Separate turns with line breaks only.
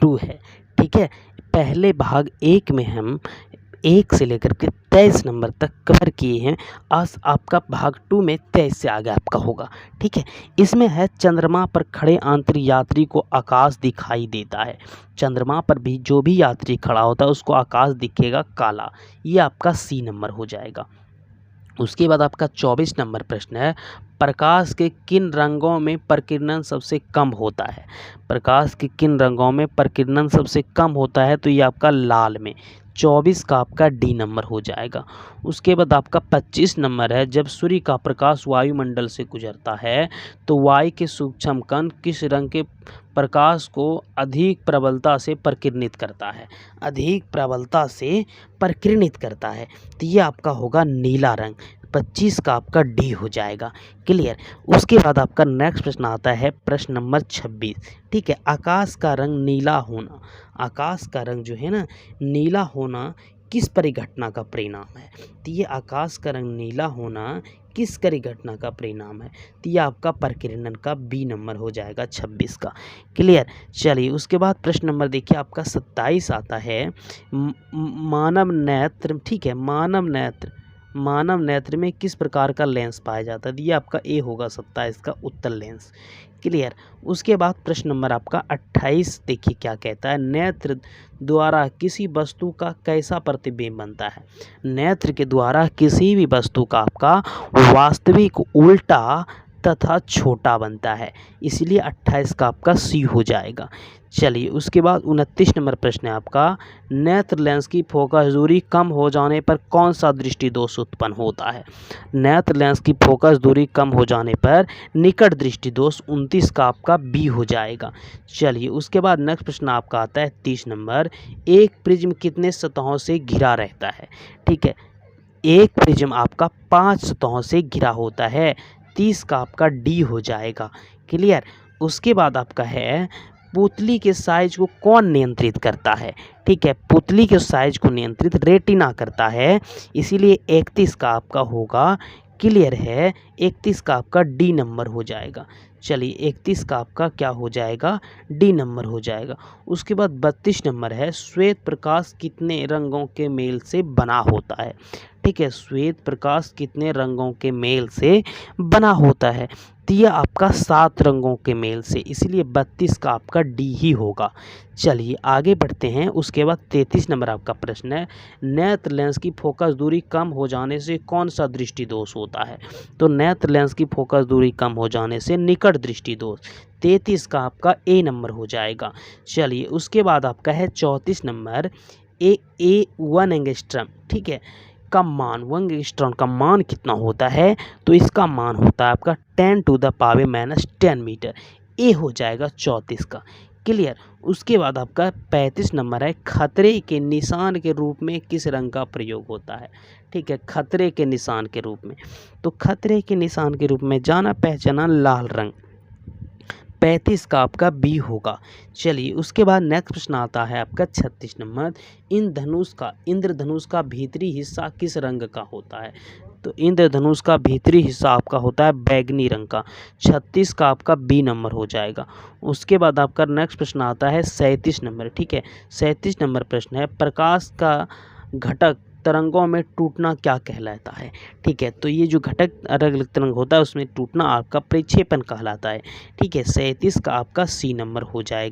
2 है। ठीक है, पहले भाग 1 में हम 1 से लेकर के 23 नंबर तक कवर किए हैं। आज आपका भाग 2 में 23 से आगे आपका होगा। ठीक है, इसमें है चंद्रमा पर खड़े अंतरियात्री को आकाश दिखाई देता है। चंद्रमा पर भी जो भी यात्री खड़ा होता है उसको आकाश दिखेगा काला, ये आपका सी नंबर हो जाएगा। उसके बाद आपका 24 नंबर प्रश्न है, प्रकाश के किन रंगों में प्रकीर्णन सबसे कम होता है। प्रकाश के किन रंगों में प्रकीर्णन सबसे कम होता है, तो ये आपका लाल में, 24 का आपका डी नंबर हो जाएगा। उसके बाद आपका 25 नंबर है, जब सूर्य का प्रकाश वायुमंडल से गुजरता है तो वायु के सूक्ष्म कण किस रंग के प्रकाश को अधिक प्रबलता से प्रकीर्णित करता है। अधिक प्रबलता से प्रकीर्णित करता है, तो ये आपका होगा नीला रंग। 25 का आपका डी हो जाएगा। क्लियर। उसके बाद आपका नेक्स्ट प्रश्न आता है प्रश्न नंबर 26। ठीक है, आकाश का रंग नीला होना, आकाश का रंग जो है ना नीला होना किस परिघटना का परिणाम है। तो ये आकाश का रंग नीला होना किस परिघटना का परिणाम है, तो ये आपका प्रकीर्णन का बी नंबर हो जाएगा 26 का। क्लियर। चलिए उसके बाद प्रश्न नंबर देखिए आपका 27 आता है, मानव नेत्र। ठीक है, मानव नेत्र में किस प्रकार का लेंस पाया जाता है, ये आपका ए होगा 27 का उत्तल लेंस। क्लियर। उसके बाद प्रश्न नंबर आपका 28 देखिए क्या कहता है, नेत्र द्वारा किसी वस्तु का कैसा प्रतिबिंब बनता है। नेत्र के द्वारा किसी भी वस्तु का आपका वास्तविक उल्टा तथा छोटा बनता है, इसलिए 28 का आपका सी हो जाएगा। चलिए उसके बाद 29 नंबर प्रश्न है आपका, नेत्र लेंस की फोकस दूरी कम हो जाने पर कौन सा दृष्टि दोष उत्पन्न होता है। नेत्र लेंस की फोकस दूरी कम हो जाने पर निकट दृष्टि दोष, 29 का आपका बी हो जाएगा। चलिए उसके बाद नेक्स्ट प्रश्न आपका आता है 30 नंबर, एक प्रिज्म कितने सतहों से घिरा रहता है। ठीक है, एक प्रिज्म आपका 5 सतहों से घिरा होता है, 30 का आपका डी हो जाएगा। क्लियर। उसके बाद आपका है, पुतली के साइज को कौन नियंत्रित करता है। ठीक है, पुतली के साइज को नियंत्रित रेटिना करता है, इसीलिए 31 का आपका होगा। क्लियर है, 31 का आपका डी नंबर हो जाएगा। चलिए 31 का आपका क्या हो जाएगा, डी नंबर हो जाएगा। उसके बाद 32 नंबर है, श्वेत प्रकाश कितने रंगों के मेल से बना होता है। ठीक है, श्वेत प्रकाश कितने रंगों के मेल से बना होता है, तो यह आपका 7 रंगों के मेल से, इसलिए 32 का आपका डी ही होगा। चलिए आगे बढ़ते हैं। उसके बाद 33 नंबर आपका प्रश्न है, नेत्र लेंस की फोकस दूरी कम हो जाने से कौन सा दृष्टि दोष होता है। तो नेत्र लेंस की फोकस दूरी कम हो जाने से निकट दृष्टि दोष, 33 का आपका ए नंबर हो जाएगा। चलिए उसके बाद आपका है 34 नंबर, ए 1 एंगस्ट्रम। ठीक है, का मान 1 एंगस्ट्रॉम का मान कितना होता है, तो इसका मान होता है आपका 10⁻⁻10 मीटर, ए हो जाएगा 34 का। क्लियर। उसके बाद आपका 35 नंबर है, खतरे के निशान के रूप में किस रंग का प्रयोग होता है। ठीक है, खतरे के निशान के रूप में, तो खतरे के निशान के रूप में जाना पहचाना लाल रंग, 35 का आपका बी होगा। चलिए उसके बाद नेक्स्ट प्रश्न आता है आपका 36 नंबर, इंद्रधनुष का भीतरी हिस्सा किस रंग का होता है। तो इंद्रधनुष का भीतरी हिस्सा आपका होता है बैगनी रंग का, 36 का आपका बी नंबर हो जाएगा। उसके बाद आपका नेक्स्ट प्रश्न आता है 37 नंबर। ठीक है, 37 नंबर प्रश्न है, प्रकाश का घटक तरंगों में टूटना क्या कहलाता है। ठीक है, तो ये जो घटक अलग अलग तरंग होता है उसमें टूटना आपका प्रक्षेपण कहलाता है। ठीक है, 37 का आपका सी नंबर हो जाएगा।